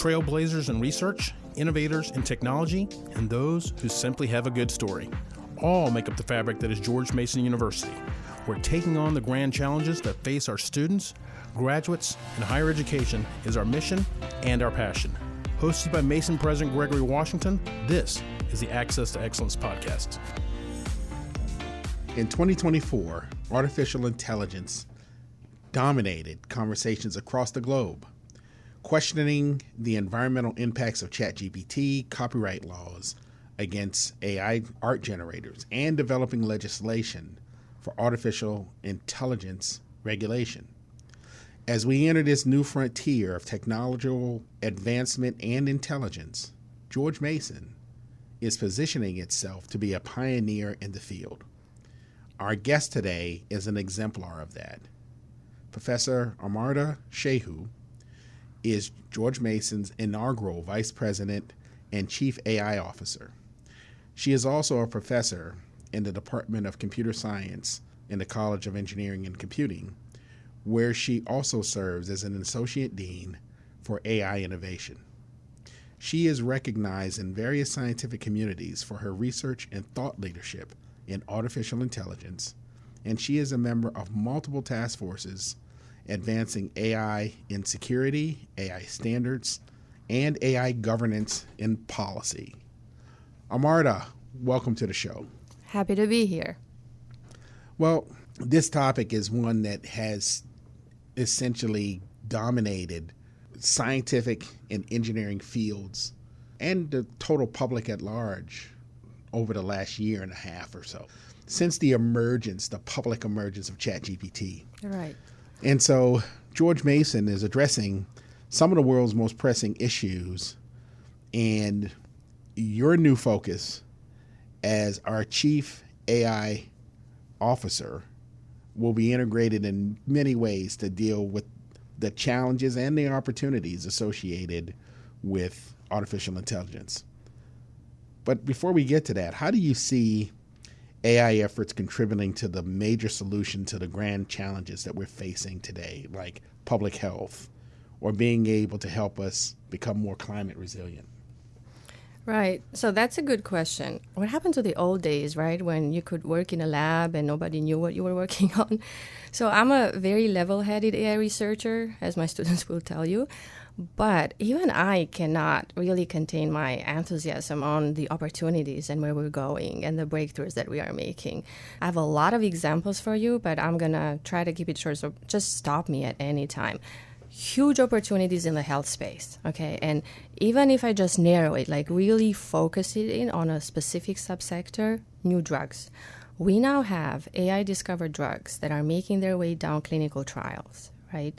trailblazers in research, innovators in technology, and those who simply have a good story. All make up the fabric that is George Mason University. We're taking on the grand challenges that face our students, graduates, and higher education is our mission and our passion. Hosted by Mason President Gregory Washington, this is the Access to Excellence podcast. In 2024, artificial intelligence dominated conversations across the globe, questioning the environmental impacts of ChatGPT, copyright laws against AI art generators, and developing legislation for artificial intelligence regulation. As we enter this new frontier of technological advancement and intelligence, George Mason is positioning itself to be a pioneer in the field. Our guest today is an exemplar of that. Professor Amarda Shehu is George Mason's inaugural Vice President and Chief AI Officer. She is also a professor in the Department of Computer Science in the College of Engineering and Computing, where she also serves as an Associate Dean for AI Innovation. She is recognized in various scientific communities for her research and thought leadership in artificial intelligence, and she is a member of multiple task forces advancing AI in security, AI standards, and AI governance in policy. Amarda, welcome to the show. Happy to be here. Well, this topic is one that has essentially dominated scientific and engineering fields and the total public at large over the last year and a half or so, since the public emergence of ChatGPT. Right. And so George Mason is addressing some of the world's most pressing issues, and your new focus as our Chief AI Officer will be integrated in many ways to deal with the challenges and the opportunities associated with artificial intelligence. But before we get to that, how do you see AI efforts contributing to the major solution to the grand challenges that we're facing today, like public health, or being able to help us become more climate resilient? Right. So that's a good question. What happened to the old days, right, when you could work in a lab and nobody knew what you were working on? So I'm a very level-headed AI researcher, as my students will tell you. But even I cannot really contain my enthusiasm on the opportunities and where we're going and the breakthroughs that we are making. I have a lot of examples for you, but I'm going to try to keep it short, so just stop me at any time. Huge opportunities in the health space, okay? And even if I just narrow it, like really focus it in on a specific subsector, new drugs. We now have AI-discovered drugs that are making their way down clinical trials, right?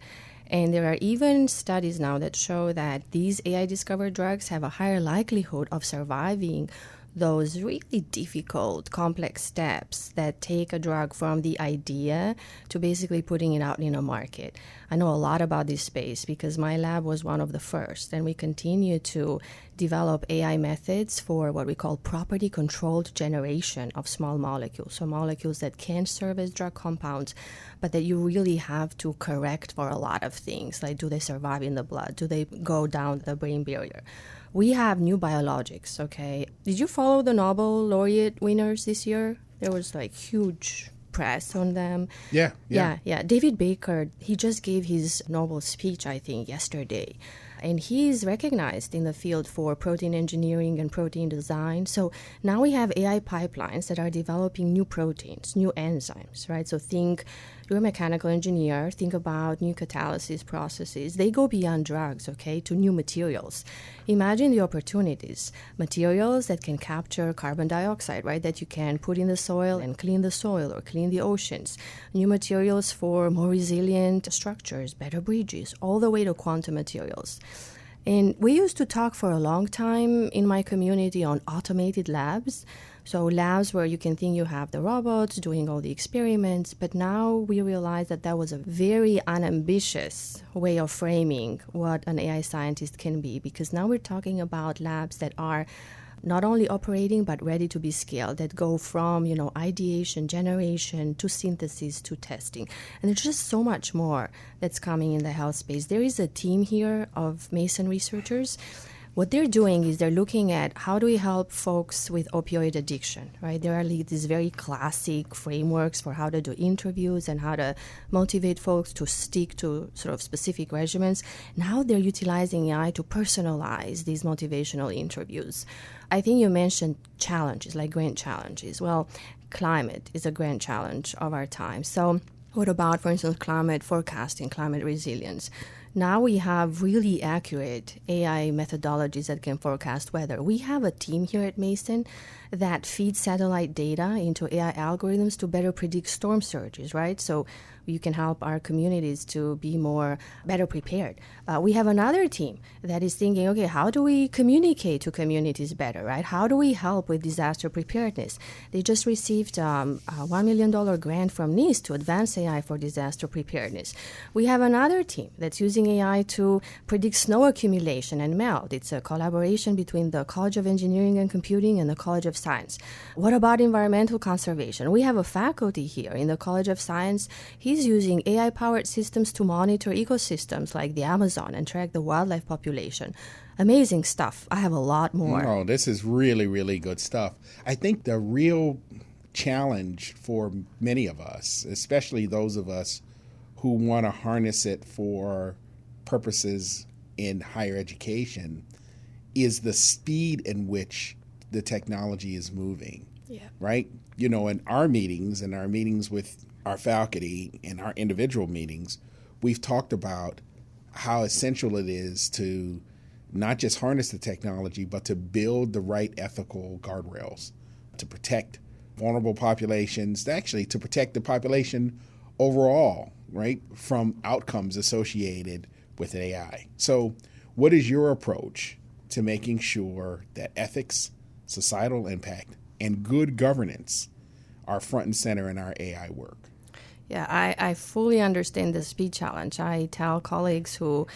And there are even studies now that show that these AI-discovered drugs have a higher likelihood of surviving those really difficult, complex steps that take a drug from the idea to basically putting it out in a market. I know a lot about this space because my lab was one of the first, and we continue to develop AI methods for what we call property-controlled generation of small molecules, so molecules that can serve as drug compounds, but that you really have to correct for a lot of things, like do they survive in the blood, do they go down the brain barrier. We have new biologics, okay? Did you follow the Nobel laureate winners this year? There was like huge press on them. Yeah. David Baker, he just gave his Nobel speech, I think, yesterday. And he's recognized in the field for protein engineering and protein design. So now we have AI pipelines that are developing new proteins, new enzymes, right? So think, you're a mechanical engineer, think about new catalysis processes. They go beyond drugs, okay, to new materials. Imagine the opportunities. Materials that can capture carbon dioxide, right, that you can put in the soil and clean the soil or clean the oceans. New materials for more resilient structures, better bridges, all the way to quantum materials. And we used to talk for a long time in my community on automated labs. So labs where you can think you have the robots doing all the experiments, but now we realize that that was a very unambitious way of framing what an AI scientist can be, because now we're talking about labs that are not only operating but ready to be scaled, that go from, ideation, generation, to synthesis, to testing. And there's just so much more that's coming in the health space. There is a team here of Mason researchers. What they're doing is they're looking at how do we help folks with opioid addiction, right? There are these very classic frameworks for how to do interviews and how to motivate folks to stick to sort of specific regimens. Now they're utilizing AI to personalize these motivational interviews. I think you mentioned challenges, like grand challenges. Well, climate is a grand challenge of our time. So what about, for instance, climate forecasting, climate resilience? Now we have really accurate AI methodologies that can forecast weather. We have a team here at Mason that feeds satellite data into AI algorithms to better predict storm surges, right? So you can help our communities to be better prepared. We have another team that is thinking, okay, how do we communicate to communities better, right? How do we help with disaster preparedness? They just received a $1 million grant from NIST to advance AI for disaster preparedness. We have another team that's using AI to predict snow accumulation and melt. It's a collaboration between the College of Engineering and Computing and the College of Science. What about environmental conservation? We have a faculty here in the College of Science. He's using AI-powered systems to monitor ecosystems like the Amazon and track the wildlife population. Amazing stuff. I have a lot more. Oh, this is really, really good stuff. I think the real challenge for many of us, especially those of us who want to harness it for purposes in higher education, is the speed in which the technology is moving. Yeah. Right? In our meetings with our faculty and our individual meetings, we've talked about how essential it is to not just harness the technology, but to build the right ethical guardrails to protect vulnerable populations, actually to protect the population overall, right, from outcomes associated with AI. So what is your approach to making sure that ethics, societal impact, and good governance are front and center in our AI work? Yeah, I fully understand the speed challenge. I tell colleagues who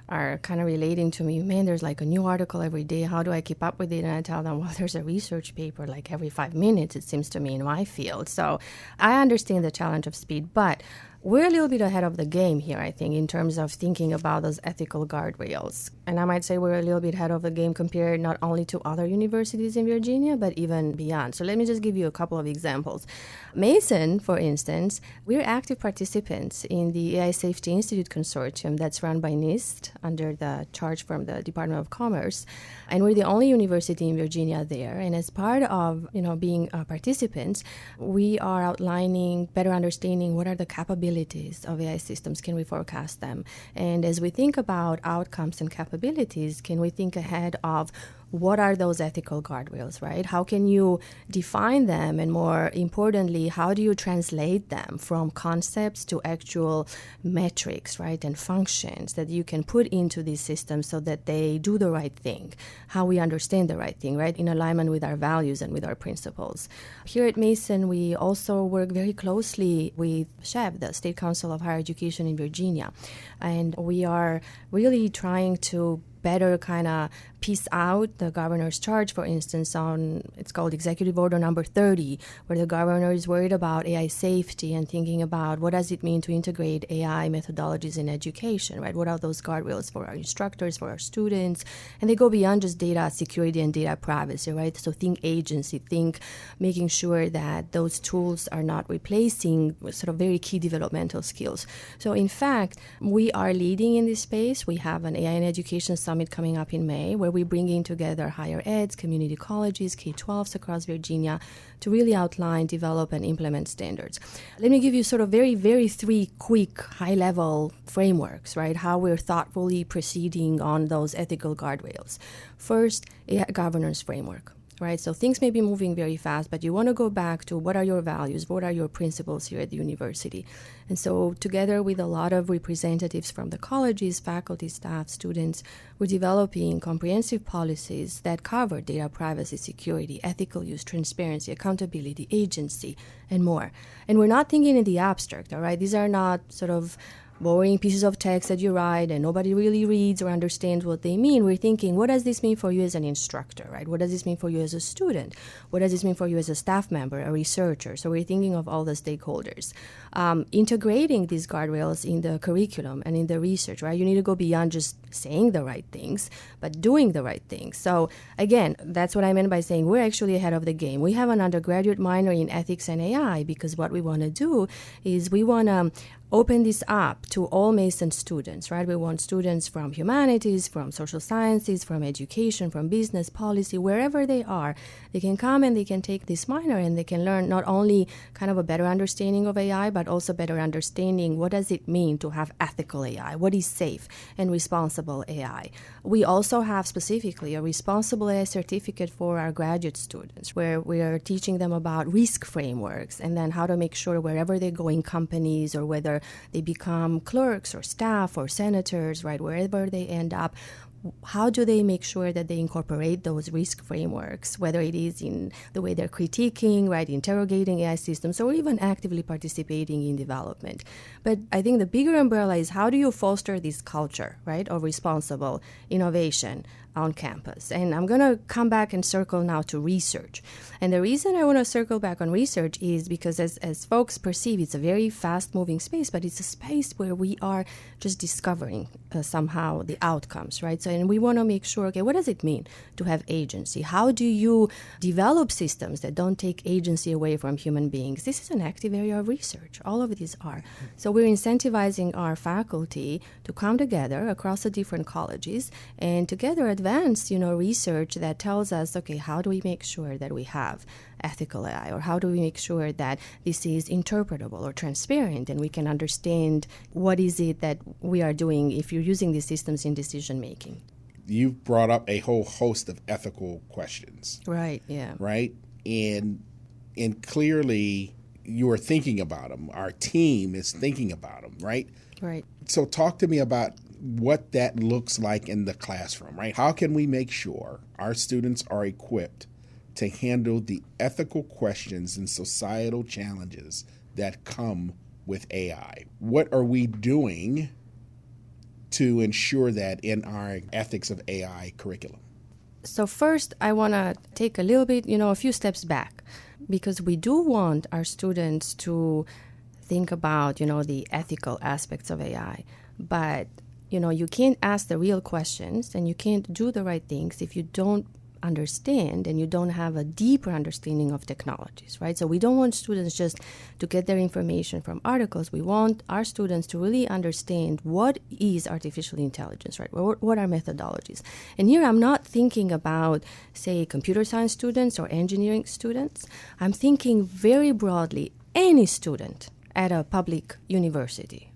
are kind of relating to me, man, there's like a new article every day. How do I keep up with it? And I tell them, well, there's a research paper like every 5 minutes, it seems to me, in my field. So I understand the challenge of speed, but we're a little bit ahead of the game here, I think, in terms of thinking about those ethical guardrails. And I might say we're a little bit ahead of the game compared not only to other universities in Virginia, but even beyond. So let me just give you a couple of examples. Mason, for instance, we're active participants in the AI Safety Institute Consortium that's run by NIST under the charge from the Department of Commerce. And we're the only university in Virginia there. And as part of, being participants, we are outlining, better understanding what are the capabilities of AI systems. Can we forecast them? And as we think about outcomes and capabilities, can we think ahead of what are those ethical guardrails, right? How can you define them? And more importantly, how do you translate them from concepts to actual metrics, right? And functions that you can put into these systems so that they do the right thing, how we understand the right thing, right? In alignment with our values and with our principles. Here at Mason, we also work very closely with SHEV, the State Council of Higher Education in Virginia. And we are really trying to better kind of piece out the governor's charge, for instance, on, it's called Executive Order number 30, where the governor is worried about AI safety and thinking about what does it mean to integrate AI methodologies in education, right? What are those guardrails for our instructors, for our students? And they go beyond just data security and data privacy, right? So think agency, think making sure that those tools are not replacing sort of very key developmental skills. So in fact, we are leading in this space. We have an AI in Education Summit coming up in May, where we're bringing together higher eds, community colleges, K-12s across Virginia to really outline, develop, and implement standards. Let me give you sort of very, very three quick high-level frameworks, right? How we're thoughtfully proceeding on those ethical guardrails. First, a governance framework. Right, so things may be moving very fast, but you want to go back to what are your values, what are your principles here at the university. And so together with a lot of representatives from the colleges, faculty, staff, students, we're developing comprehensive policies that cover data privacy, security, ethical use, transparency, accountability, agency, and more. And we're not thinking in the abstract, all right? These are not sort of boring pieces of text that you write and nobody really reads or understands what they mean. We're thinking, what does this mean for you as an instructor, right? What does this mean for you as a student? What does this mean for you as a staff member, a researcher? So we're thinking of all the stakeholders. Integrating these guardrails in the curriculum and in the research, right? You need to go beyond just saying the right things, but doing the right things. So again, that's what I meant by saying we're actually ahead of the game. We have an undergraduate minor in ethics and AI because what we want to do is we want to open this up to all Mason students, right? We want students from humanities, from social sciences, from education, from business, policy, wherever they are. They can come and they can take this minor and they can learn not only kind of a better understanding of AI, but also better understanding what does it mean to have ethical AI, what is safe and responsible AI. We also have specifically a responsible AI certificate for our graduate students where we are teaching them about risk frameworks and then how to make sure wherever they go in companies or whether they become clerks or staff or senators, right, wherever they end up, how do they make sure that they incorporate those risk frameworks, whether it is in the way they're critiquing, right, interrogating AI systems, or even actively participating in development. But I think the bigger umbrella is how do you foster this culture, right, of responsible innovation on campus. And I'm going to come back and circle now to research. And the reason I want to circle back on research is because as folks perceive, it's a very fast-moving space, but it's a space where we are just discovering somehow the outcomes, right? So, and we want to make sure, okay, what does it mean to have agency? How do you develop systems that don't take agency away from human beings? This is an active area of research. All of these are. So we're incentivizing our faculty to come together across the different colleges and together advance, research that tells us, okay, how do we make sure that we have ethical AI, or how do we make sure that this is interpretable or transparent and we can understand what is it that we are doing if you're using these systems in decision making. You've brought up a whole host of ethical questions. Right, yeah. Right? And clearly you are thinking about them. Our team is thinking about them, right? Right. So talk to me about what that looks like in the classroom, right? How can we make sure our students are equipped to handle the ethical questions and societal challenges that come with AI? What are we doing to ensure that in our ethics of AI curriculum? So first, I want to take a little bit, a few steps back, because we do want our students to think about, the ethical aspects of AI. But, you can't ask the real questions and you can't do the right things if you don't understand and you don't have a deeper understanding of technologies, right? So we don't want students just to get their information from articles. We want our students to really understand what is artificial intelligence, right? What are methodologies? And here I'm not thinking about, say, computer science students or engineering students. I'm thinking very broadly, any student at a public university.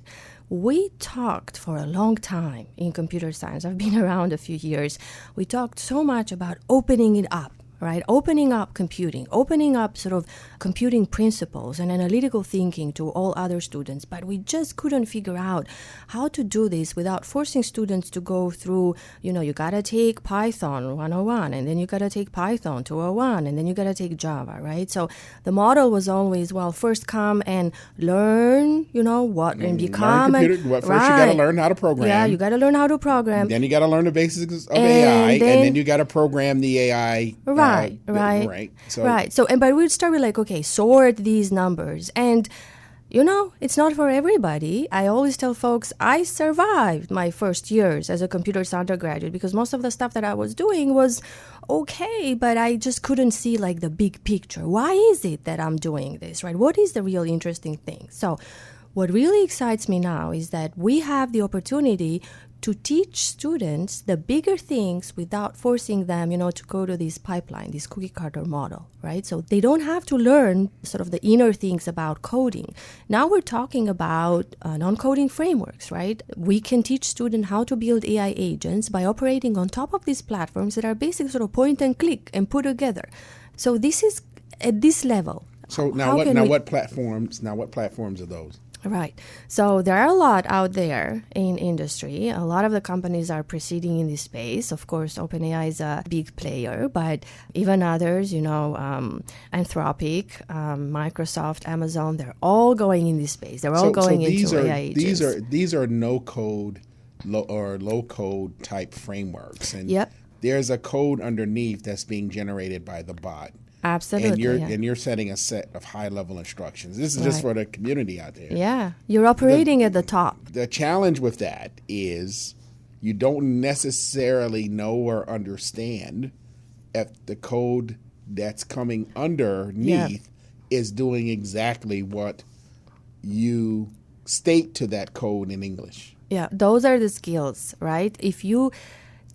We talked for a long time in computer science. I've been around a few years. We talked so much about opening it up, right? Opening up computing, opening up sort of computing principles and analytical thinking to all other students. But we just couldn't figure out how to do this without forcing students to go through, you got to take Python 101, and then you got to take Python 201, and then you got to take Java, right? So the model was always, first come and learn, what, and become. First, you got to learn how to program. Yeah, you got to learn how to program. Then you got to learn the basics of AI, and then you got to program the AI. Right. So, but we'd start with okay, sort these numbers. And, it's not for everybody. I always tell folks I survived my first years as a computer science undergraduate because most of the stuff that I was doing was okay, but I just couldn't see the big picture. Why is it that I'm doing this, right? What is the real interesting thing? So what really excites me now is that we have the opportunity to teach students the bigger things without forcing them, to go to this pipeline, this cookie cutter model, right? So they don't have to learn sort of the inner things about coding. Now we're talking about non-coding frameworks, right? We can teach students how to build AI agents by operating on top of these platforms that are basically sort of point and click and put together. So this is at this level. So what platforms are those? Right. So there are a lot out there in industry. A lot of the companies are proceeding in this space. Of course, OpenAI is a big player, but even others, Anthropic, Microsoft, Amazon, they're all going in this space. They're all going into AI agents. These are no code or low code type frameworks, and Yep. there's a code underneath that's being generated by the bot. Absolutely. And you're setting a set of high level instructions. This is just for the community out there. Yeah. You're operating at the top. The challenge with that is you don't necessarily know or understand if the code that's coming underneath is doing exactly what you state to that code in English. Yeah, those are the skills, right? If you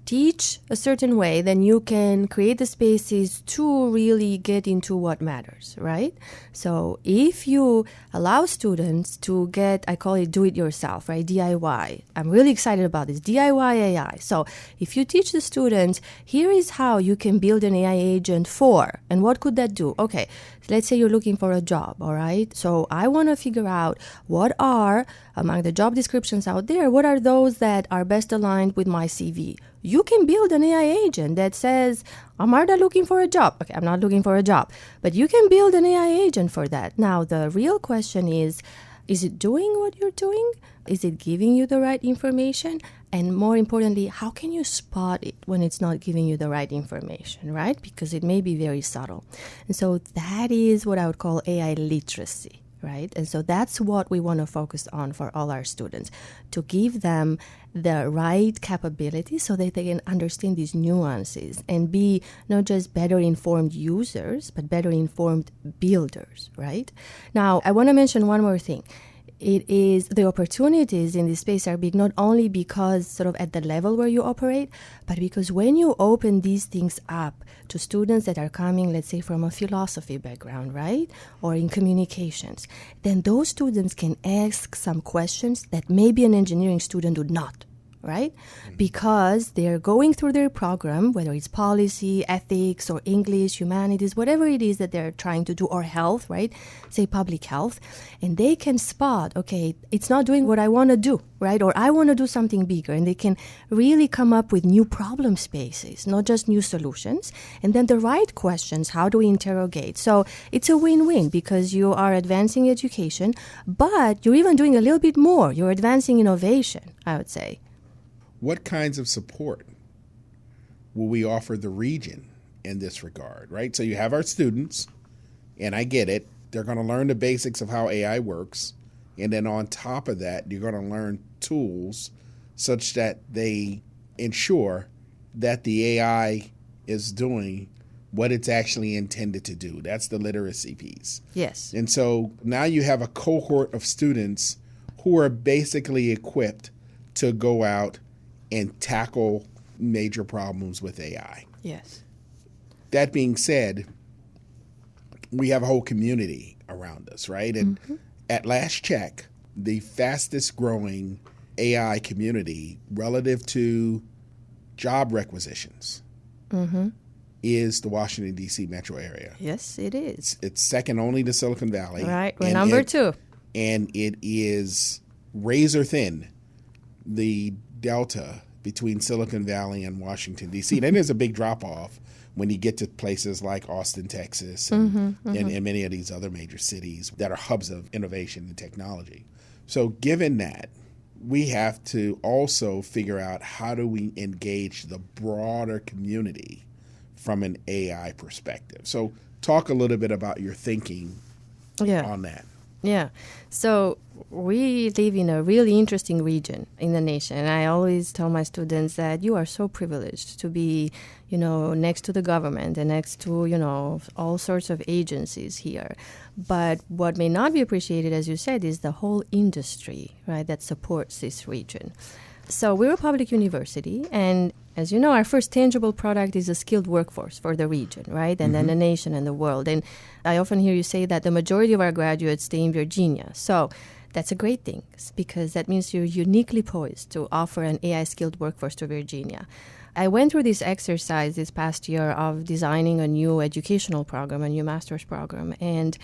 teach a certain way, then you can create the spaces to really get into what matters, right? So if you allow students to get, I call it do it yourself, right? DIY. I'm really excited about this, DIY AI. So if you teach the students, here is how you can build an AI agent for, and what could that do? Okay, let's say you're looking for a job, all right? So I want to figure out what are, among the job descriptions out there, what are those that are best aligned with my CV? You can build an AI agent that says, Amarda looking for a job. Okay, I'm not looking for a job, but you can build an AI agent for that. Now, the real question is it doing what you're doing? Is it giving you the right information? And more importantly, how can you spot it when it's not giving you the right information, right? Because it may be very subtle. And so that is what I would call AI literacy, right? And so that's what we want to focus on for all our students, to give them the right capability so that they can understand these nuances and be not just better informed users, but better informed builders, right? Now, I want to mention one more thing. It is the opportunities in this space are big, not only because sort of at the level where you operate, but because when you open these things up to students that are coming, let's say, from a philosophy background, right? Or in communications, then those students can ask some questions that maybe an engineering student would not. Right? Because they're going through their program, whether it's policy, ethics, or English, humanities, whatever it is that they're trying to do, or health, right? Say public health. And they can spot, okay, it's not doing what I want to do, right? Or I want to do something bigger. And they can really come up with new problem spaces, not just new solutions. And then the right questions, how do we interrogate? So it's a win-win because you are advancing education, but you're even doing a little bit more. You're advancing innovation, I would say. What kinds of support will we offer the region in this regard, right? So you have our students, and I get it. They're going to learn the basics of how AI works. And then on top of that, you're going to learn tools such that they ensure that the AI is doing what it's actually intended to do. That's the literacy piece. Yes. And so now you have a cohort of students who are basically equipped to go out and tackle major problems with AI. Yes. That being said, we have a whole community around us, right? And at last check, the fastest growing AI community relative to job requisitions is the Washington, D.C. metro area. Yes, it is. It's second only to Silicon Valley. Right, we're number two. And it is razor thin, the delta between Silicon Valley and Washington, D.C. Then there's a big drop-off when you get to places like Austin, Texas, and many of these other major cities that are hubs of innovation and technology. So given that, we have to also figure out how do we engage the broader community from an AI perspective. So talk a little bit about your thinking on that. Yeah. So we live in a really interesting region in the nation. And I always tell my students that you are so privileged to be, next to the government and next to, all sorts of agencies here. But what may not be appreciated, as you said, is the whole industry, right, that supports this region. So we're a public university, and as you know, our first tangible product is a skilled workforce for the region, right? And then the nation and the world. And I often hear you say that the majority of our graduates stay in Virginia. So that's a great thing because that means you're uniquely poised to offer an AI skilled workforce to Virginia. I went through this exercise this past year of designing a new educational program, a new master's program. And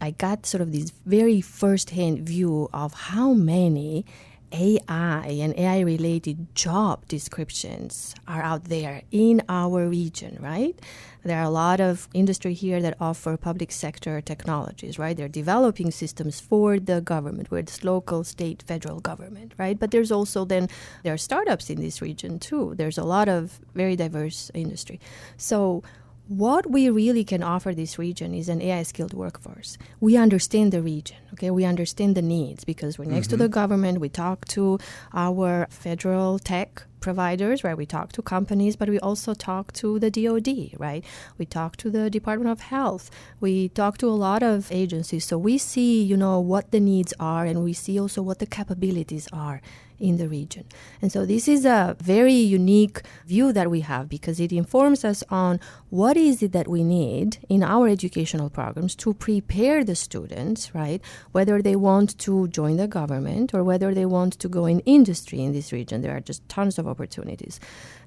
I got sort of this very first-hand view of how many AI and AI-related job descriptions are out there in our region, right? There are a lot of industry here that offer public sector technologies, right? They're developing systems for the government, where it's local, state, federal government, right? But there's also there are startups in this region too. There's a lot of very diverse industry. So what we really can offer this region is an AI-skilled workforce. We understand the region, okay? We understand the needs because we're next to the government. We talk to our federal tech providers, right? We talk to companies, but we also talk to the DoD, right? We talk to the Department of Health. We talk to a lot of agencies. So we see, what the needs are, and we see also what the capabilities are in the region. And so this is a very unique view that we have because it informs us on what is it that we need in our educational programs to prepare the students, right? Whether they want to join the government or whether they want to go in industry in this region. There are just tons of opportunities.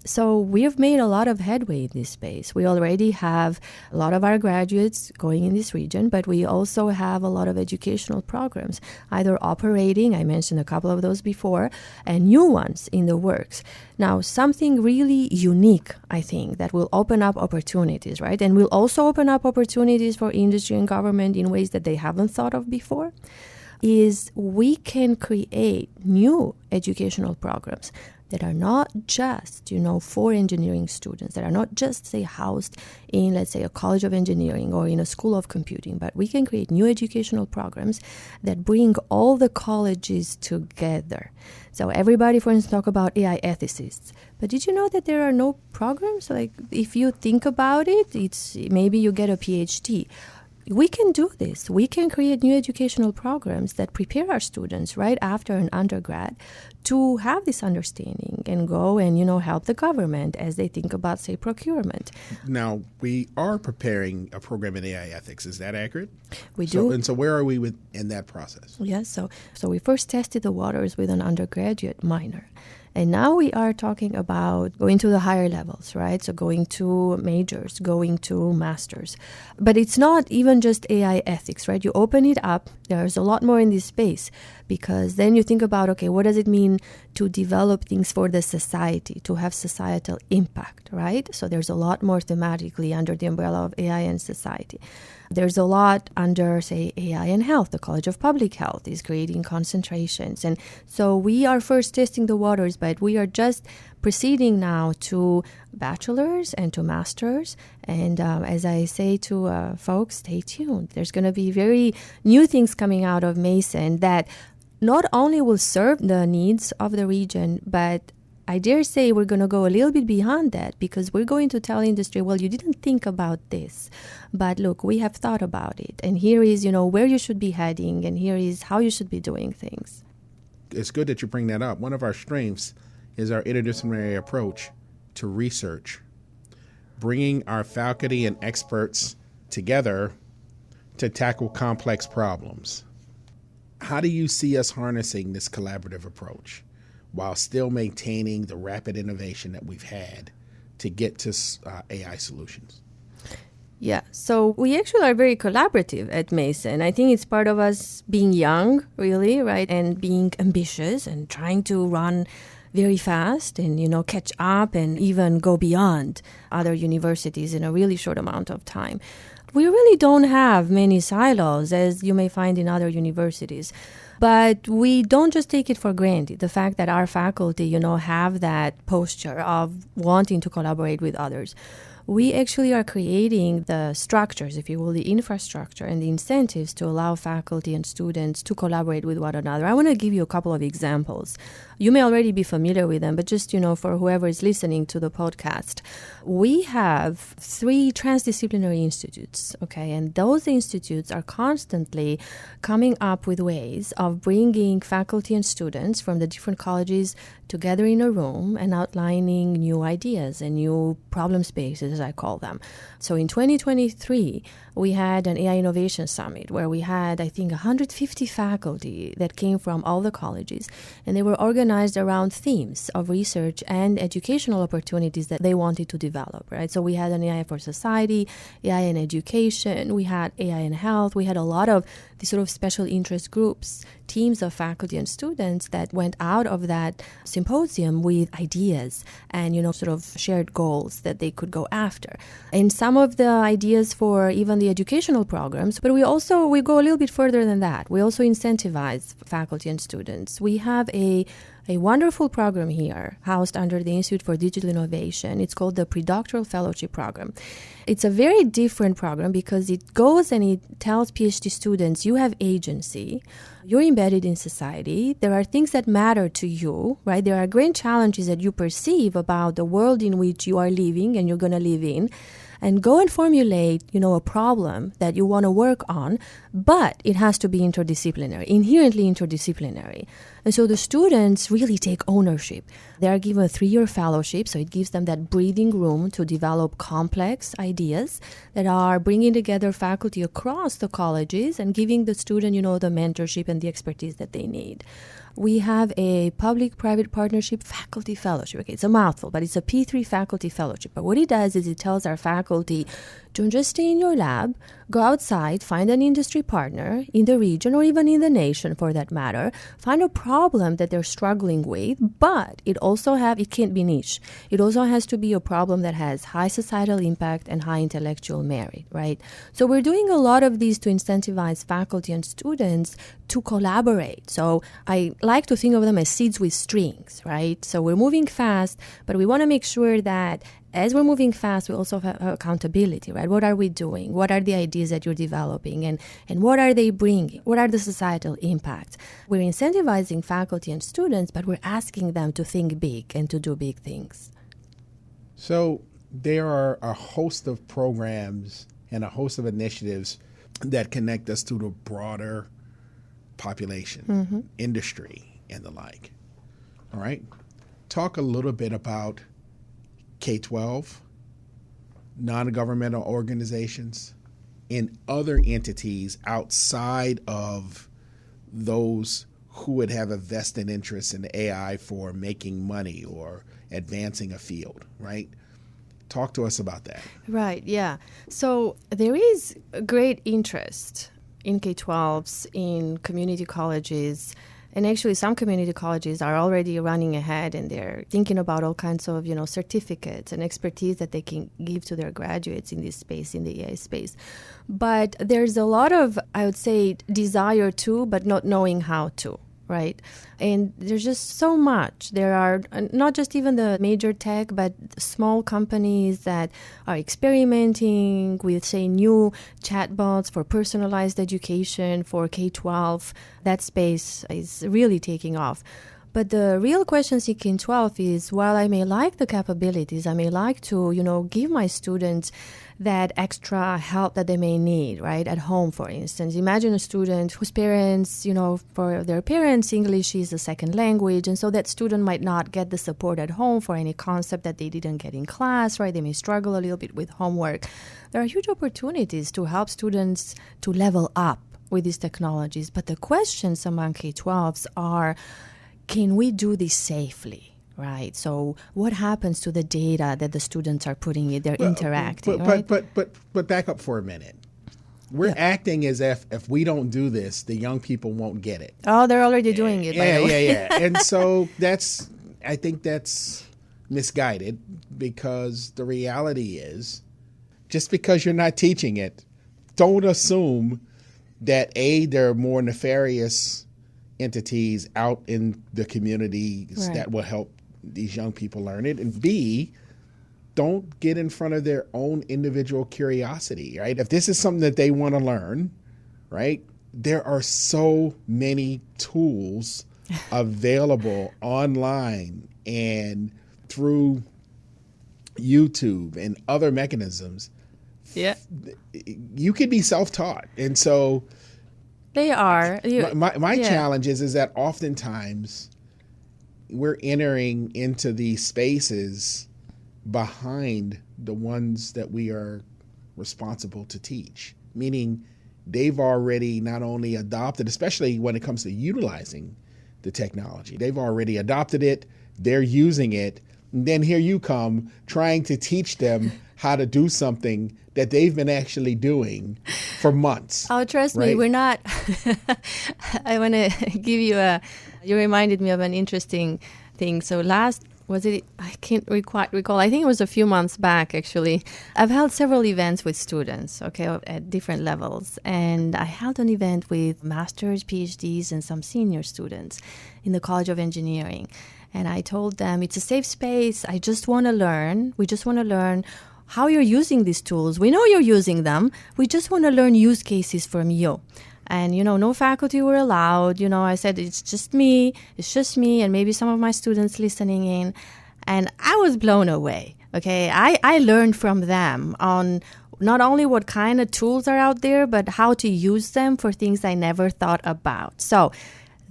So we have made a lot of headway in this space. We already have a lot of our graduates going in this region, but we also have a lot of educational programs, either operating, I mentioned a couple of those before, and new ones in the works. Now, something really unique, I think, that will open up opportunities, right? And will also open up opportunities for industry and government in ways that they haven't thought of before, is we can create new educational programs that are not just, for engineering students, that are not just, say, housed in, let's say, a college of engineering or in a school of computing, but we can create new educational programs that bring all the colleges together. So everybody, for instance, talk about AI ethicists. But did you know that there are no programs? Like, if you think about it, it's maybe you get a PhD. We can do this. We can create new educational programs that prepare our students right after an undergrad to have this understanding and go and, help the government as they think about, say, procurement. Now, we are preparing a program in AI ethics. Is that accurate? We do. And so where are we in that process? Yes. So we first tested the waters with an undergraduate minor. And now we are talking about going to the higher levels, right? So going to majors, going to masters. But it's not even just AI ethics, right? You open it up. There's a lot more in this space because then you think about, okay, what does it mean to develop things for the society, to have societal impact, right? So there's a lot more thematically under the umbrella of AI and society. There's a lot under, say, AI and health. The College of Public Health is creating concentrations. And so we are first testing the waters, but we are just proceeding now to bachelor's and to master's. And as I say to folks, stay tuned. There's going to be very new things coming out of Mason that not only will serve the needs of the region, but I dare say we're going to go a little bit beyond that because we're going to tell industry, well, you didn't think about this, but look, we have thought about it. And here is, where you should be heading, and here is how you should be doing things. It's good that you bring that up. One of our strengths is our interdisciplinary approach to research, bringing our faculty and experts together to tackle complex problems. How do you see us harnessing this collaborative approach while still maintaining the rapid innovation that we've had to get to AI solutions? Yeah, so we actually are very collaborative at Mason. I think it's part of us being young, really, right, and being ambitious and trying to run very fast and, catch up and even go beyond other universities in a really short amount of time. We really don't have many silos, as you may find in other universities. But we don't just take it for granted, the fact that our faculty, have that posture of wanting to collaborate with others. We actually are creating the structures, if you will, the infrastructure and the incentives to allow faculty and students to collaborate with one another. I want to give you a couple of examples. You may already be familiar with them, but just, for whoever is listening to the podcast, we have 3 transdisciplinary institutes, okay? And those institutes are constantly coming up with ways of bringing faculty and students from the different colleges together in a room and outlining new ideas and new problem spaces, as I call them. So in 2023, we had an AI Innovation Summit where we had, I think, 150 faculty that came from all the colleges, and they were organized organized around themes of research and educational opportunities that they wanted to develop, right? So we had an AI for society, AI in education, we had AI in health, we had a lot of these sort of special interest groups, teams of faculty and students that went out of that symposium with ideas and, sort of shared goals that they could go after. And some of the ideas for even the educational programs, but we go a little bit further than that. We also incentivize faculty and students. We have a wonderful program here housed under the Institute for Digital Innovation. It's called the Predoctoral Fellowship Program. It's a very different program because it goes and it tells PhD students, you have agency, you're embedded in society, there are things that matter to you, right? There are great challenges that you perceive about the world in which you are living and you're going to live in. And go and formulate, a problem that you want to work on, but it has to be interdisciplinary, inherently interdisciplinary. And so the students really take ownership. They are given a 3-year fellowship, so it gives them that breathing room to develop complex ideas that are bringing together faculty across the colleges and giving the student, the mentorship and the expertise that they need. We have a public-private partnership faculty fellowship. Okay, it's a mouthful, but it's a P3 faculty fellowship. But what it does is it tells our faculty, don't just stay in your lab, go outside, find an industry partner in the region or even in the nation for that matter, find a problem that they're struggling with, but it can't be niche. It also has to be a problem that has high societal impact and high intellectual merit, right? So we're doing a lot of these to incentivize faculty and students to collaborate. So I like to think of them as seeds with strings, right? So we're moving fast, but we want to make sure that as we're moving fast, we also have accountability, right? What are we doing? What are the ideas that you're developing? And what are they bringing? What are the societal impacts? We're incentivizing faculty and students, but we're asking them to think big and to do big things. So there are a host of programs and a host of initiatives that connect us to the broader population, industry, and the like. All right? Talk a little bit about K-12, non-governmental organizations, and other entities outside of those who would have a vested interest in AI for making money or advancing a field, right? Talk to us about that. Right, yeah. So there is great interest in K-12s, in community colleges. And actually, some community colleges are already running ahead and they're thinking about all kinds of, certificates and expertise that they can give to their graduates in this space, in the AI space. But there's a lot of, I would say, desire to, but not knowing how to, right? And there's just so much. There are not just even the major tech, but small companies that are experimenting with, say, new chatbots for personalized education for K-12. That space is really taking off. But the real question in K-12 is, while I may like the capabilities, I may like to, give my students that extra help that they may need, right, at home, for instance. Imagine a student whose parents, for their parents, English is a second language, and so that student might not get the support at home for any concept that they didn't get in class, right? They may struggle a little bit with homework. There are huge opportunities to help students to level up with these technologies. But the questions among K-12s are, can we do this safely? Right. So what happens to the data that the students are putting in? They're interacting. But back up for a minute. We're acting as if we don't do this, the young people won't get it. Oh, they're already doing it. Yeah. And so I think that's misguided, because the reality is, just because you're not teaching it, don't assume that there are more nefarious entities out in the communities that will help these young people learn it, and B, don't get in front of their own individual curiosity, right? If this is something that they want to learn, right, there are so many tools available online and through YouTube and other mechanisms. Yeah, you could be self-taught, and so they are. My challenge is that oftentimes we're entering into these spaces behind the ones that we are responsible to teach, meaning they've already not only adopted, especially when it comes to utilizing the technology. They've already adopted it. They're using it. And then here you come trying to teach them how to do something that they've been actually doing for months. Oh, trust me, right? we're not. I want to give you you reminded me of an interesting thing. So I can't quite recall. I think it was a few months back, actually. I've held several events with students, okay, at different levels. And I held an event with masters, PhDs, and some senior students in the College of Engineering. And I told them, it's a safe space. I just want to learn. We just want to learn how you're using these tools. We know you're using them. We just want to learn use cases from you. And, no faculty were allowed. I said, it's just me, and maybe some of my students listening in. And I was blown away, okay? I learned from them on not only what kind of tools are out there, but how to use them for things I never thought about. So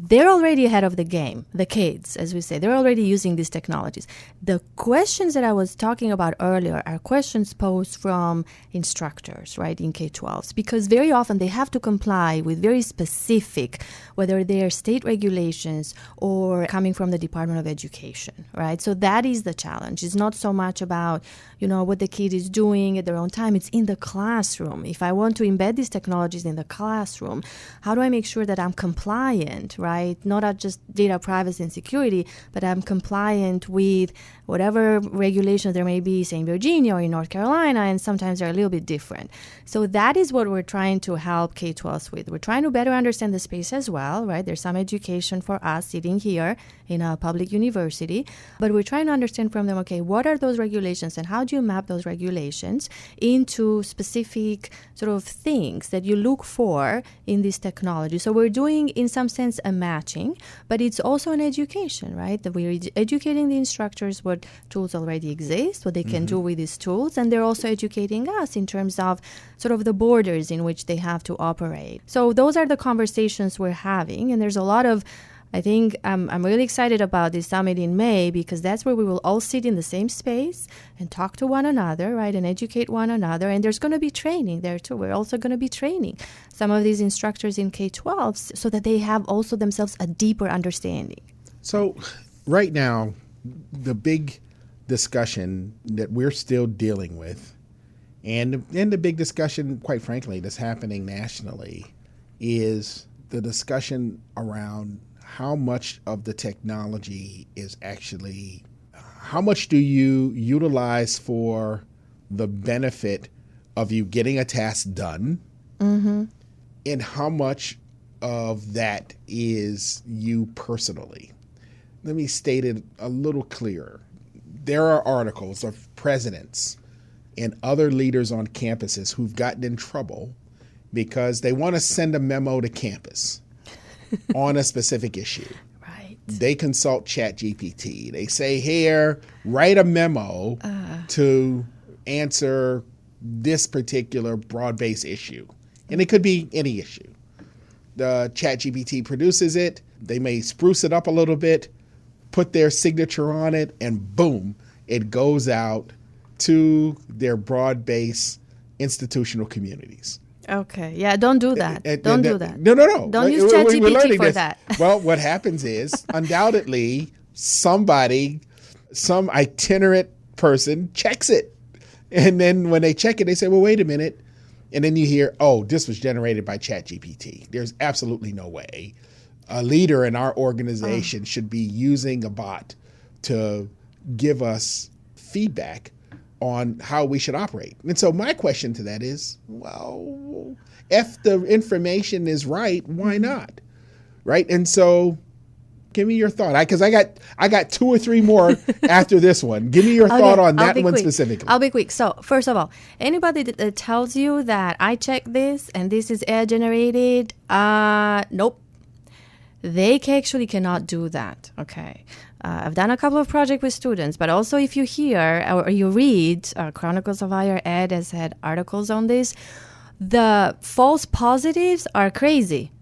they're already ahead of the game, the kids, as we say. They're already using these technologies. The questions that I was talking about earlier are questions posed from instructors, right, in K-12s, because very often they have to comply with very specific, whether they're state regulations or coming from the Department of Education, right? So that is the challenge. It's not so much about, what the kid is doing at their own time. It's in the classroom. If I want to embed these technologies in the classroom, how do I make sure that I'm compliant, right? Not just data privacy and security, but I'm compliant with whatever regulations there may be, say in Virginia or in North Carolina, and sometimes they're a little bit different. So that is what we're trying to help K-12s with. We're trying to better understand the space as well, right? There's some education for us sitting here in a public university, but we're trying to understand from them, okay, what are those regulations and how do you map those regulations into specific sort of things that you look for in this technology? So we're doing, in some sense, a matching, but it's also an education, right? That we're educating the instructors what tools already exist, what they can do with these tools, and they're also educating us in terms of sort of the borders in which they have to operate. So those are the conversations we're having, and there's a lot of, I think I'm really excited about this summit in May because that's where we will all sit in the same space and talk to one another, right, and educate one another. And there's going to be training there too. We're also going to be training some of these instructors in K-12s so that they have also themselves a deeper understanding. So right now, the big discussion that we're still dealing with, and the big discussion, quite frankly, that's happening nationally is the discussion around how much of the technology is actually, how much do you utilize for the benefit of you getting a task done, and how much of that is you personally? Let me state it a little clearer. There are articles of presidents and other leaders on campuses who've gotten in trouble because they want to send a memo to campus on a specific issue. Right. They consult ChatGPT. They say, here, write a memo to answer this particular broad-based issue. And it could be any issue. The ChatGPT produces it. They may spruce it up a little bit, put their signature on it, and boom, it goes out to their broad-based institutional communities. Okay. Yeah, don't do that. Don't do that. No. Don't use ChatGPT for that. Well, what happens is, undoubtedly, some itinerant person checks it. And then when they check it, they say, well, wait a minute. And then you hear, oh, this was generated by ChatGPT. There's absolutely no way a leader in our organization should be using a bot to give us feedback on how we should operate. And so my question to that is, well, if the information is right, why not? Right? And so give me your thought. Because I got two or three more after this one. Give me your thought on that one specifically. I'll be quick. So first of all, anybody that tells you that I checked this and this is AI generated, nope. They actually cannot do that, okay? I've done a couple of projects with students, but also if you hear or you read, Chronicles of Higher Ed has had articles on this, the false positives are crazy.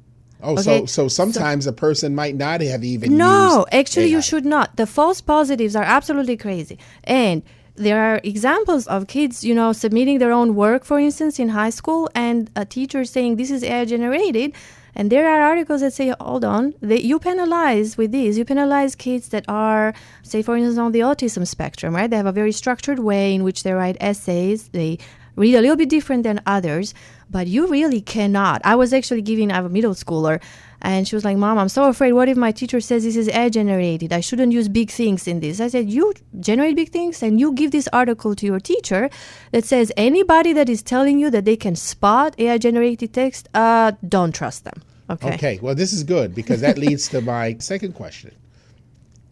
Oh, okay? so sometimes a person might not have even No, used actually AI. You should not. The false positives are absolutely crazy. And there are examples of kids, submitting their own work, for instance, in high school, and a teacher saying this is AI generated, And there are articles that say, hold on, you penalize with these. You penalize kids that are, say, for instance, on the autism spectrum, right? They have a very structured way in which they write essays. They read a little bit different than others, but you really cannot. I was actually I have a middle schooler, and she was like, Mom, I'm so afraid. What if my teacher says this is AI generated? I shouldn't use big things in this. I said, you generate big things and you give this article to your teacher that says anybody that is telling you that they can spot AI generated text, don't trust them. Okay. Well, this is good because that leads to my second question.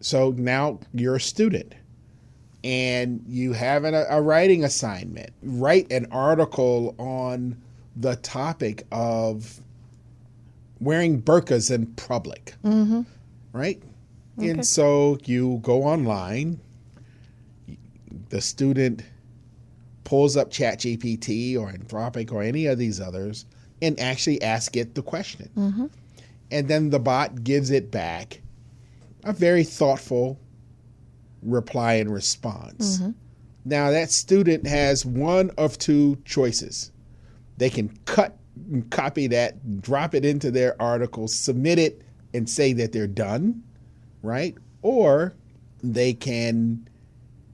So now you're a student and you have a writing assignment. Write an article on the topic of wearing burqas in public, right? Okay. And so you go online, the student pulls up ChatGPT or Anthropic or any of these others and actually asks it the question. And then the bot gives it back a very thoughtful reply and response. Now that student has one of two choices. They can copy that, drop it into their article, submit it, and say that they're done, right? Or they can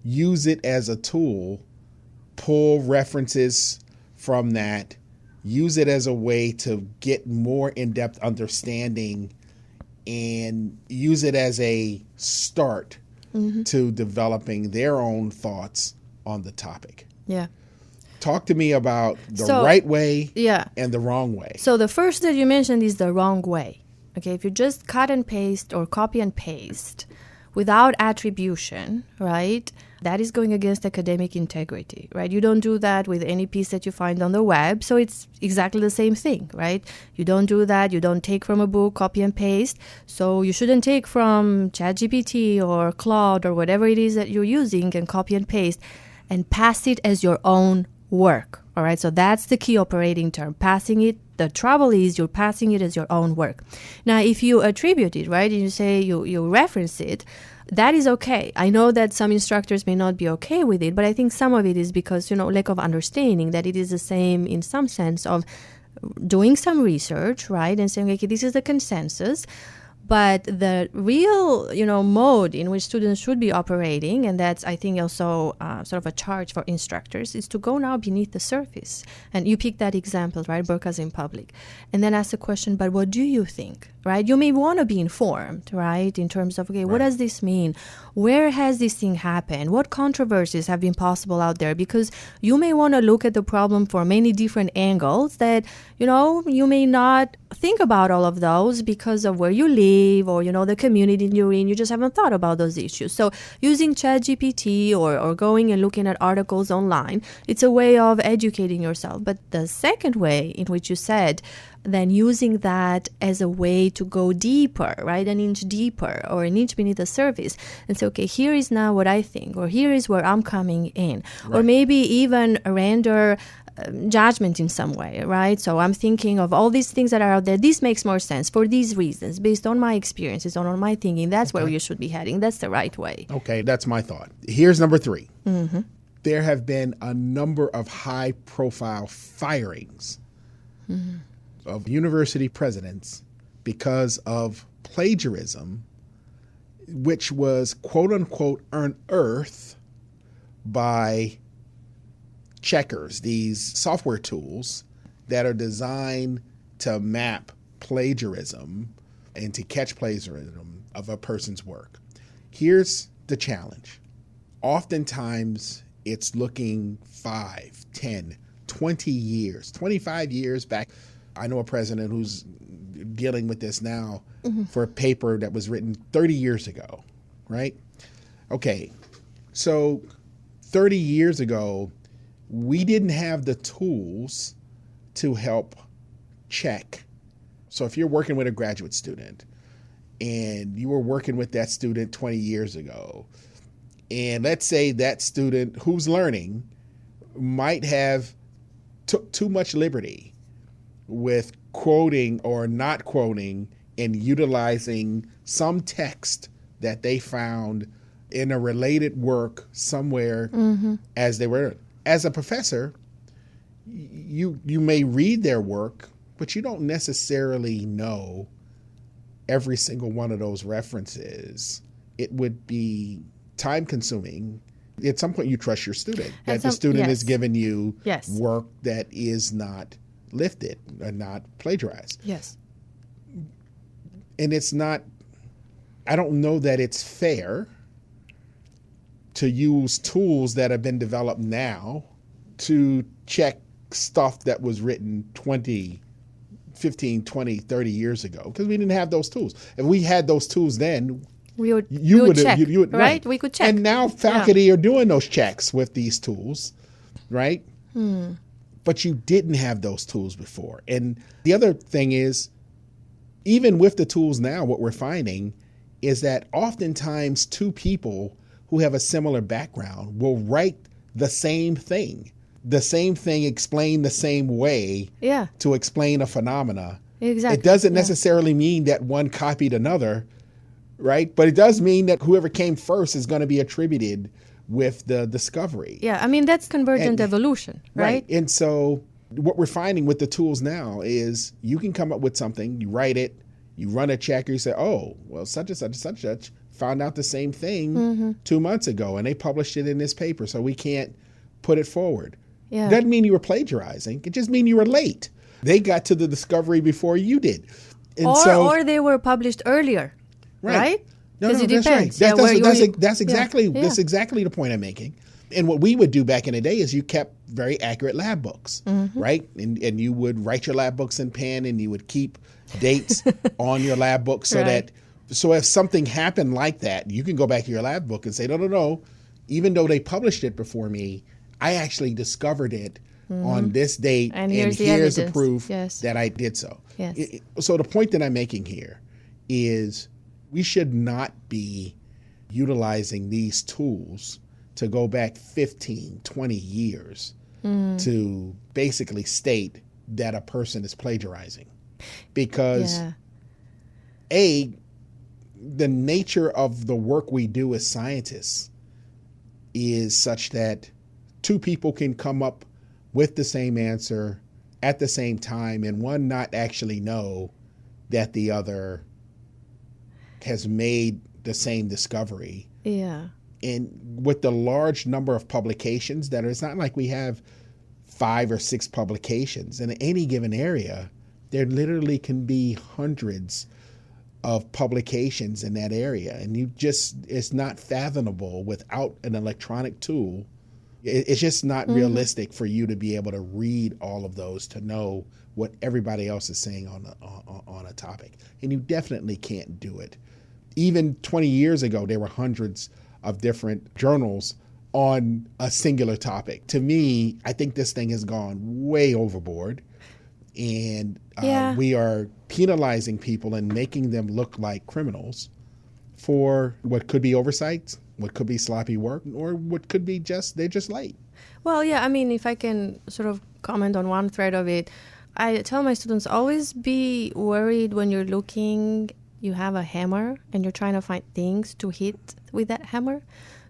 use it as a tool, pull references from that, use it as a way to get more in-depth understanding, and use it as a start to developing their own thoughts on the topic. Yeah. Talk to me about the right way and the wrong way. So the first that you mentioned is the wrong way. Okay, if you just cut and paste or copy and paste without attribution, right, that is going against academic integrity, right? You don't do that with any piece that you find on the web, so it's exactly the same thing, right? You don't do that. You don't take from a book, copy and paste. So you shouldn't take from ChatGPT or Claude or whatever it is that you're using and copy and paste and pass it as your own work. All right, so that's the key operating term, passing it. The trouble is you're passing it as your own work. Now, if you attribute it, right, and you say you reference it, that is okay. I know that some instructors may not be okay with it, but I think some of it is because, lack of understanding that it is the same in some sense of doing some research, right, and saying, okay, this is the consensus. But the real, mode in which students should be operating, and that's, I think, also sort of a charge for instructors, is to go now beneath the surface. And you picked that example, right, burqas in public, and then ask the question, but what do you think, right? You may want to be informed, right, in terms of, okay, what does this mean? Where has this thing happened? What controversies have been possible out there? Because you may want to look at the problem from many different angles that, you may not think about all of those because of where you live or, the community you're in. You just haven't thought about those issues. So using ChatGPT or going and looking at articles online, it's a way of educating yourself. But the second way in which you said, then using that as a way to go deeper, right? An inch deeper or an inch beneath the surface and say, okay, here is now what I think, or here is where I'm coming in, or maybe even render judgment in some way, right? So I'm thinking of all these things that are out there. This makes more sense for these reasons, based on my experiences, on my thinking. That's where you should be heading. That's the right way. Okay, that's my thought. Here's number 3. There have been a number of high-profile firings of university presidents because of plagiarism, which was quote-unquote unearthed by checkers, these software tools that are designed to map plagiarism and to catch plagiarism of a person's work. Here's the challenge. Oftentimes, it's looking 5, 10, 20 years, 25 years back. I know a president who's dealing with this now for a paper that was written 30 years ago, right? Okay, so 30 years ago, we didn't have the tools to help check. So if you're working with a graduate student and you were working with that student 20 years ago, and let's say that student who's learning might have took too much liberty with quoting or not quoting and utilizing some text that they found in a related work somewhere as they were. As a professor, you may read their work but you don't necessarily know every single one of those references. It would be time consuming. At some point, you trust your student, that the student is giving you work that is not lifted and not plagiarized. Yes. And it's not, I don't know that it's fair to use tools that have been developed now to check stuff that was written 15, 20, 30 years ago, because we didn't have those tools. If we had those tools then, we would check, right? Right? We could check. And now faculty are doing those checks with these tools, right? But you didn't have those tools before. And the other thing is, even with the tools now, what we're finding is that oftentimes two people who have a similar background will write the same thing explained the same way to explain a phenomena. Exactly. It doesn't necessarily mean that one copied another, right? But it does mean that whoever came first is going to be attributed with the discovery. Yeah, I mean, that's convergent evolution, right? And so what we're finding with the tools now is you can come up with something, you write it, you run a check, you say, oh, well, such and such and such and such found out the same thing 2 months ago, and they published it in this paper, so we can't put it forward. Yeah. Doesn't mean you were plagiarizing. It just means you were late. They got to the discovery before you did. And or they were published earlier, right? No, it that's depends. right. That's exactly the point I'm making. And what we would do back in the day is you kept very accurate lab books, right? And you would write your lab books in pen, and you would keep dates on your lab book so that if something happened like that, you can go back to your lab book and say, no. Even though they published it before me, I actually discovered it on this date, and here's the proof that I did so. Yes. So the point that I'm making here is we should not be utilizing these tools to go back 15, 20 years to basically state that a person is plagiarizing. Because the nature of the work we do as scientists is such that two people can come up with the same answer at the same time, and one not actually know that the other has made the same discovery. Yeah. And with the large number of publications it's not like we have 5 or 6 publications in any given area. There literally can be hundreds of publications in that area, and it's not fathomable without an electronic tool. It's just not realistic for you to be able to read all of those to know what everybody else is saying on a topic. And you definitely can't do it. Even 20 years ago, there were hundreds of different journals on a singular topic. To me, I think this thing has gone way overboard, and we are penalizing people and making them look like criminals for what could be oversights, what could be sloppy work, or what could be they're just late. Well, yeah, I mean, if I can sort of comment on one thread of it, I tell my students, always be worried when you're looking, you have a hammer and you're trying to find things to hit with that hammer.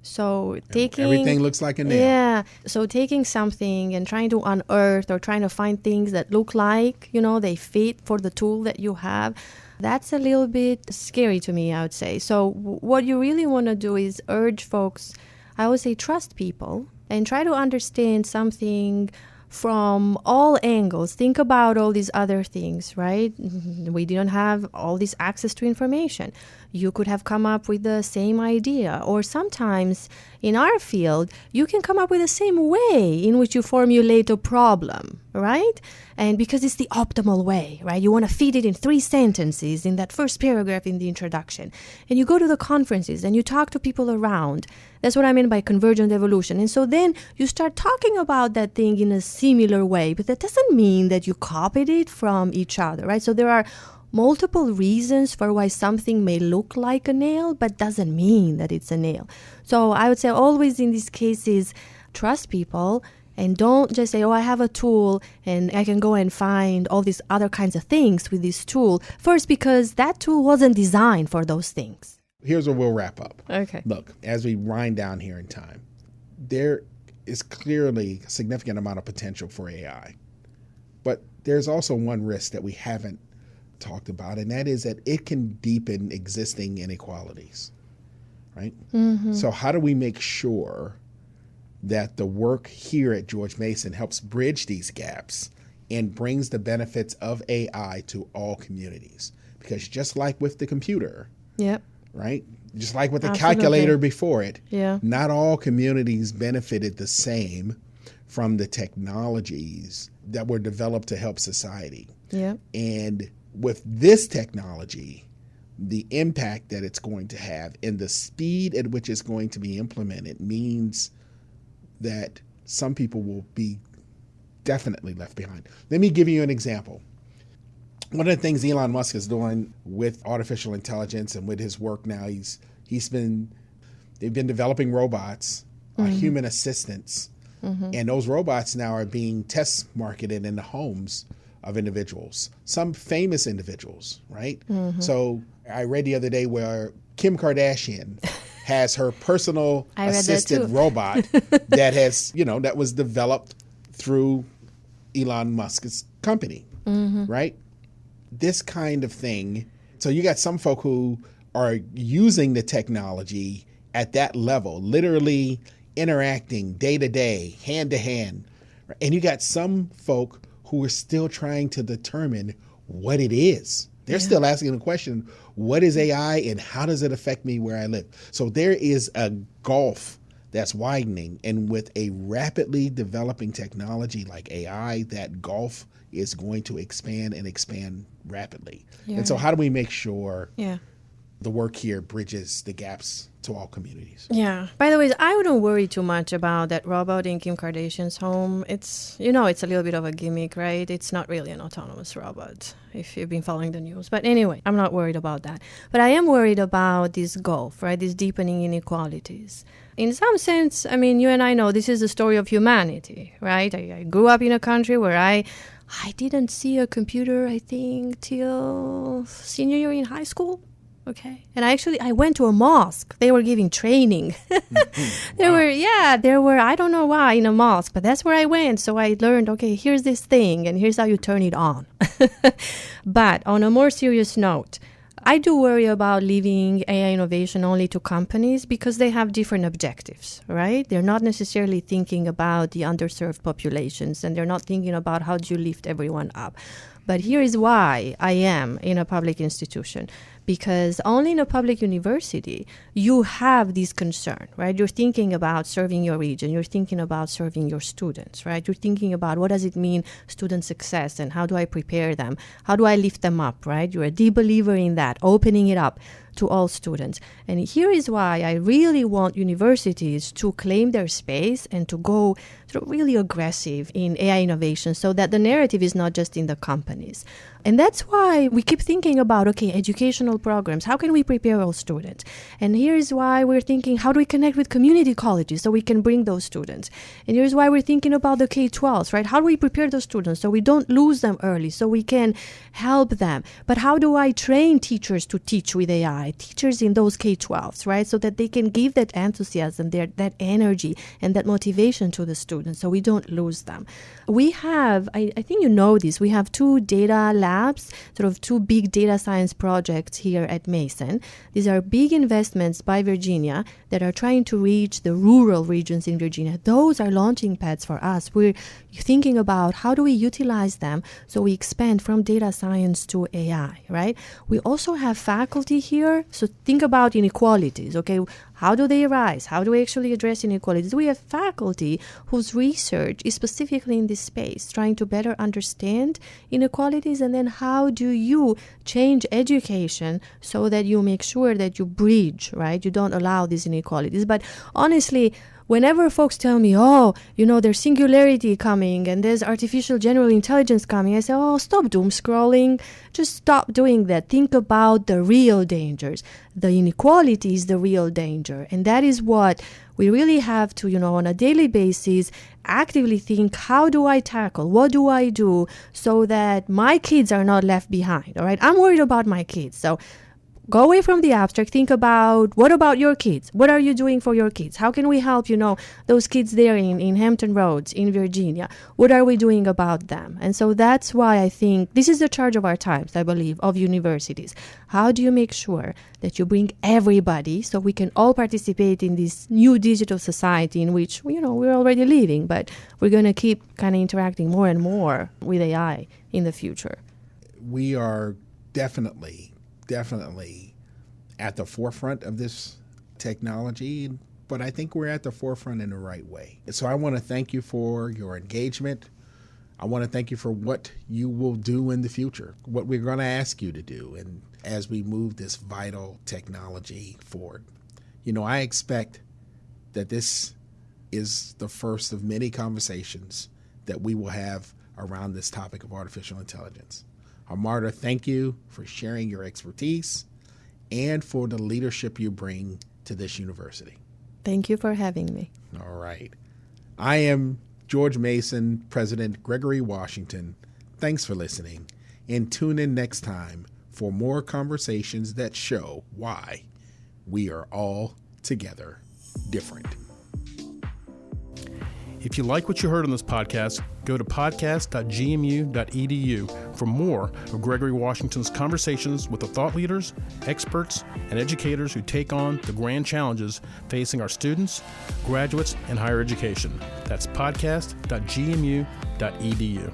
So everything looks like a nail. Yeah. So taking something and trying to unearth or trying to find things that look like, they fit for the tool that you have, that's a little bit scary to me, I would say. So what you really want to do is urge folks, I would say, trust people and try to understand something from all angles. Think about all these other things, right? We didn't have all this access to information. You could have come up with the same idea, or sometimes in our field, you can come up with the same way in which you formulate a problem, right? And because it's the optimal way, right? You want to feed it in 3 sentences in that first paragraph in the introduction. And you go to the conferences and you talk to people around. That's what I mean by convergent evolution. And so then you start talking about that thing in a similar way, but that doesn't mean that you copied it from each other, right? So there are multiple reasons for why something may look like a nail, but doesn't mean that it's a nail. So I would say always in these cases, trust people and don't just say, I have a tool and I can go and find all these other kinds of things with this tool. First, because that tool wasn't designed for those things. Here's where we'll wrap up. Okay. Look, as we wind down here in time, there is clearly a significant amount of potential for AI. But there's also one risk that we haven't talked about, and that is that it can deepen existing inequalities, right? So how do we make sure that the work here at George Mason helps bridge these gaps and brings the benefits of AI to all communities? Because just like with the computer, right? Just like with the calculator before it, not all communities benefited the same from the technologies that were developed to help society. And with this technology, the impact that it's going to have and the speed at which it's going to be implemented means that some people will be definitely left behind. Let me give you an example. One of the things Elon Musk is doing with artificial intelligence and with his work now, they've been developing robots, human assistants, and those robots now are being test marketed in the homes of individuals, some famous individuals, right? So I read the other day where Kim Kardashian has her personal assisted robot that has, that was developed through Elon Musk's company, right? This kind of thing. So you got some folk who are using the technology at that level, literally interacting day to day, hand to hand. And you got some folk who are still trying to determine what it is. They're still asking the question, what is AI and how does it affect me where I live? So there is a gulf that's widening. And with a rapidly developing technology like AI, that gulf is going to expand and expand rapidly. And so how do we make sure the work here bridges the gaps to all communities? By the way, I wouldn't worry too much about that robot in Kim Kardashian's home. It's, it's a little bit of a gimmick, right? It's not really an autonomous robot, if you've been following the news. But anyway, I'm not worried about that. But I am worried about this gulf, right? These deepening inequalities. In some sense, I mean, you and I know this is the story of humanity, right? I grew up in a country where I didn't see a computer, I think, till senior year in high school. Okay. And I went to a mosque. They were giving training. There were, I don't know why, in a mosque, but that's where I went. So I learned, okay, here's this thing and here's how you turn it on. But on a more serious note, I do worry about leaving AI innovation only to companies because they have different objectives, right? They're not necessarily thinking about the underserved populations, and they're not thinking about how do you lift everyone up. But here is why I am in a public institution. Because only in a public university, you have this concern, right? You're thinking about serving your region. You're thinking about serving your students, right? You're thinking about what does it mean student success and how do I prepare them? How do I lift them up, right? You're a deep believer in that, opening it up to all students. And here is why I really want universities to claim their space and to go sort of really aggressive in AI innovation so that the narrative is not just in the companies. And that's why we keep thinking about, okay, educational programs. How can we prepare all students? And here's why we're thinking, how do we connect with community colleges so we can bring those students? And here's why we're thinking about the K-12s, right? How do we prepare those students so we don't lose them early, so we can help them? But how do I train teachers to teach with AI? Teachers in those K-12s, right? So that they can give that enthusiasm, that energy and that motivation to the students so we don't lose them. We have, I think you know this, we have 2 data labs, sort of 2 big data science projects here at Mason. These are big investments by Virginia that are trying to reach the rural regions in Virginia. Those are launching pads for us. We're thinking about how do we utilize them so we expand from data science to AI, right? We also have faculty here. So think about inequalities, okay? How do they arise? How do we actually address inequalities? We have faculty whose research is specifically in this space, trying to better understand inequalities, and then how do you change education so that you make sure that you bridge, right? You don't allow these inequalities. But honestly, whenever folks tell me, there's singularity coming and there's artificial general intelligence coming, I say, stop doom scrolling. Just stop doing that. Think about the real dangers. The inequality is the real danger. And that is what we really have to, on a daily basis, actively think, how do I tackle? What do I do so that my kids are not left behind? All right. I'm worried about my kids. So go away from the abstract. Think about, what about your kids? What are you doing for your kids? How can we help, those kids there in Hampton Roads, in Virginia? What are we doing about them? And so that's why I think this is the charge of our times, I believe, of universities. How do you make sure that you bring everybody so we can all participate in this new digital society in which, we're already living, but we're going to keep kind of interacting more and more with AI in the future? We are definitely at the forefront of this technology, but I think we're at the forefront in the right way. So I want to thank you for your engagement. I want to thank you for what you will do in the future, what we're going to ask you to do, and as we move this vital technology forward. I expect that this is the first of many conversations that we will have around this topic of artificial intelligence. Amarda, thank you for sharing your expertise and for the leadership you bring to this university. Thank you for having me. All right. I am George Mason, President Gregory Washington. Thanks for listening, and tune in next time for more conversations that show why we are all together different. If you like what you heard on this podcast, go to podcast.gmu.edu for more of Gregory Washington's conversations with the thought leaders, experts, and educators who take on the grand challenges facing our students, graduates, and higher education. That's podcast.gmu.edu.